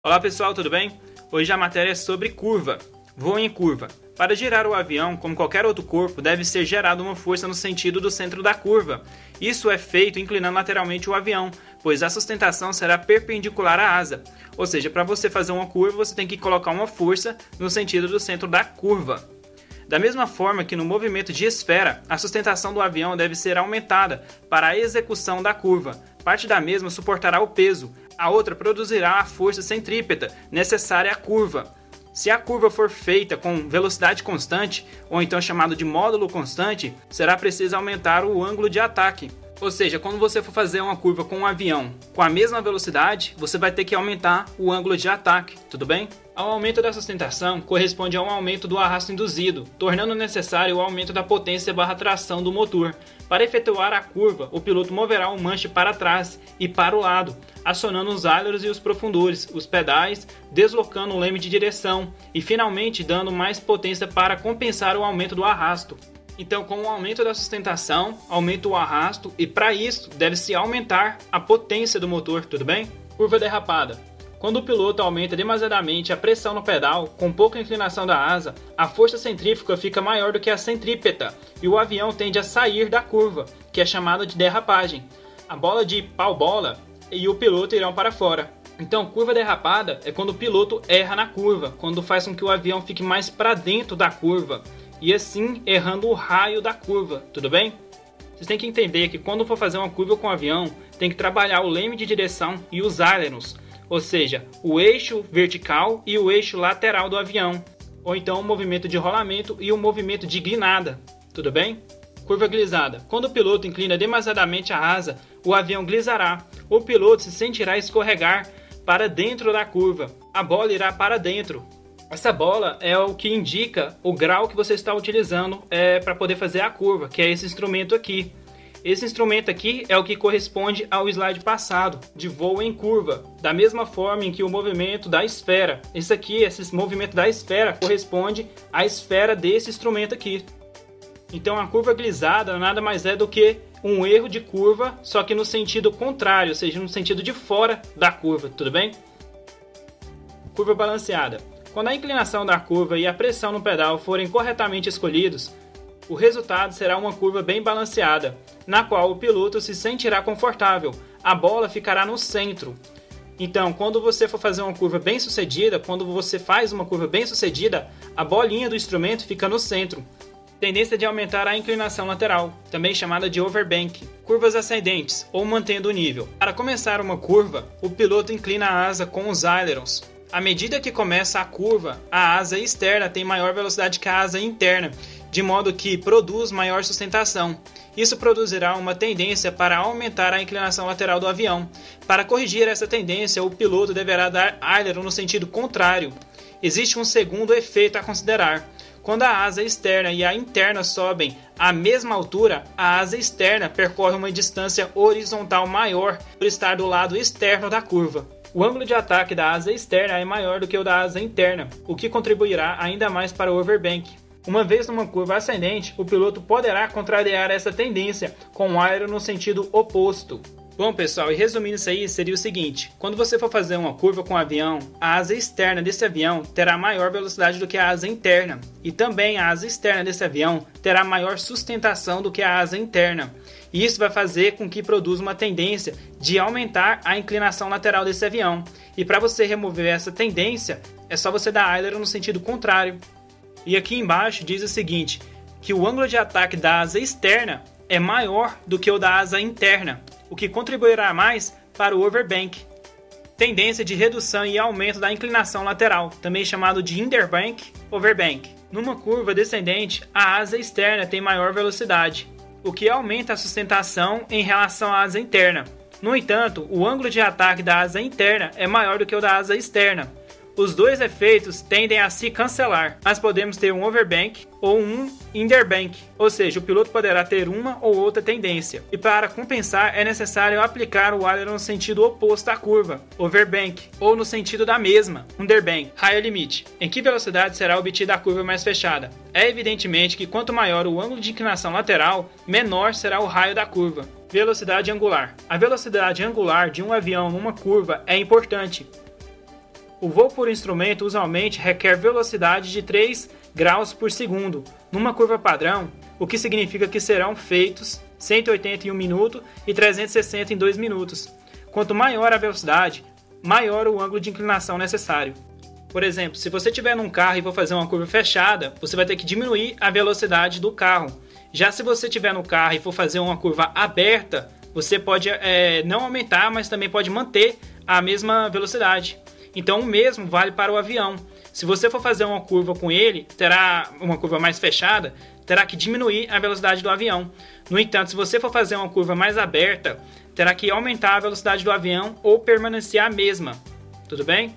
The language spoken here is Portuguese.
Olá pessoal, tudo bem? Hoje a matéria é sobre curva. Voo em curva. Para girar o avião, como qualquer outro corpo, deve ser gerada uma força no sentido do centro da curva. Isso é feito inclinando lateralmente o avião, pois a sustentação será perpendicular à asa. Ou seja, para você fazer uma curva, você tem que colocar uma força no sentido do centro da curva. Da mesma forma que no movimento de esfera, a sustentação do avião deve ser aumentada para a execução da curva. Parte da mesma suportará o peso, a outra produzirá a força centrípeta necessária à curva. Se a curva for feita com velocidade constante, ou então chamado de módulo constante, será preciso aumentar o ângulo de ataque. Ou seja, quando você for fazer uma curva com um avião com a mesma velocidade, você vai ter que aumentar o ângulo de ataque, tudo bem? Ao aumento da sustentação corresponde a um aumento do arrasto induzido, tornando necessário o aumento da potência / tração do motor. Para efetuar a curva, o piloto moverá o manche para trás e para o lado, acionando os ailerons e os profundores, os pedais, deslocando o leme de direção e finalmente dando mais potência para compensar o aumento do arrasto. Então, com o aumento da sustentação, aumenta o arrasto e para isso deve-se aumentar a potência do motor, tudo bem? Curva derrapada. Quando o piloto aumenta demasiadamente a pressão no pedal, com pouca inclinação da asa, a força centrífuga fica maior do que a centrípeta e o avião tende a sair da curva, que é chamada de derrapagem. A bola de pau-bola e o piloto irão para fora. Então, curva derrapada é quando o piloto erra na curva, quando faz com que o avião fique mais para dentro da curva e assim errando o raio da curva, tudo bem? Vocês têm que entender que quando for fazer uma curva com o avião, tem que trabalhar o leme de direção e os ailerons, ou seja, o eixo vertical e o eixo lateral do avião, ou então o movimento de rolamento e o movimento de guinada, tudo bem? Curva glisada. Quando o piloto inclina demasiadamente a asa, o avião glisará. O piloto se sentirá escorregar para dentro da curva. A bola irá para dentro. Essa bola é o que indica o grau que você está utilizando para poder fazer a curva, que é esse instrumento aqui. Esse instrumento aqui é o que corresponde ao slide passado, de voo em curva. Da mesma forma em que o movimento da esfera. Esse movimento da esfera corresponde à esfera desse instrumento aqui. Então a curva glisada nada mais é do que um erro de curva, só que no sentido contrário, ou seja, no sentido de fora da curva, tudo bem? Curva balanceada. Quando a inclinação da curva e a pressão no pedal forem corretamente escolhidos, o resultado será uma curva bem balanceada, na qual o piloto se sentirá confortável, a bola ficará no centro. Então, quando você for fazer uma curva bem sucedida, quando você faz uma curva bem sucedida, a bolinha do instrumento fica no centro. Tendência de aumentar a inclinação lateral, também chamada de overbank. Curvas ascendentes, ou mantendo o nível. Para começar uma curva, o piloto inclina a asa com os ailerons. À medida que começa a curva, a asa externa tem maior velocidade que a asa interna, de modo que produz maior sustentação. Isso produzirá uma tendência para aumentar a inclinação lateral do avião. Para corrigir essa tendência, o piloto deverá dar aileron no sentido contrário. Existe um segundo efeito a considerar. Quando a asa externa e a interna sobem à mesma altura, a asa externa percorre uma distância horizontal maior por estar do lado externo da curva. O ângulo de ataque da asa externa é maior do que o da asa interna, o que contribuirá ainda mais para o overbank. Uma vez numa curva ascendente, o piloto poderá contrariar essa tendência com o aileron no sentido oposto. Bom pessoal, e resumindo isso aí, seria o seguinte: quando você for fazer uma curva com o avião, a asa externa desse avião terá maior velocidade do que a asa interna, e também a asa externa desse avião terá maior sustentação do que a asa interna. E isso vai fazer com que produza uma tendência de aumentar a inclinação lateral desse avião. E para você remover essa tendência, é só você dar aileron no sentido contrário. E aqui embaixo diz o seguinte, que o ângulo de ataque da asa externa é maior do que o da asa interna, o que contribuirá mais para o overbank. Tendência de redução e aumento da inclinação lateral, também chamado de underbank, overbank. Numa curva descendente, a asa externa tem maior velocidade, o que aumenta a sustentação em relação à asa interna. No entanto, o ângulo de ataque da asa interna é maior do que o da asa externa. Os dois efeitos tendem a se cancelar, mas podemos ter um overbank ou um underbank, ou seja, o piloto poderá ter uma ou outra tendência. E para compensar é necessário aplicar o aileron no sentido oposto à curva, overbank, ou no sentido da mesma, underbank. Raio limite. Em que velocidade será obtida a curva mais fechada? É evidentemente que quanto maior o ângulo de inclinação lateral, menor será o raio da curva. Velocidade angular. A velocidade angular de um avião numa curva é importante. O voo por instrumento usualmente requer velocidade de 3 graus por segundo numa curva padrão, o que significa que serão feitos 180 em 1 minuto e 360 em 2 minutos. Quanto maior a velocidade, maior o ângulo de inclinação necessário. Por exemplo, se você estiver num carro e for fazer uma curva fechada, você vai ter que diminuir a velocidade do carro. Já se você estiver no carro e for fazer uma curva aberta, você pode não aumentar, mas também pode manter a mesma velocidade. Então o mesmo vale para o avião. Se você for fazer uma curva com ele, terá uma curva mais fechada, terá que diminuir a velocidade do avião. No entanto, se você for fazer uma curva mais aberta, terá que aumentar a velocidade do avião ou permanecer a mesma. Tudo bem?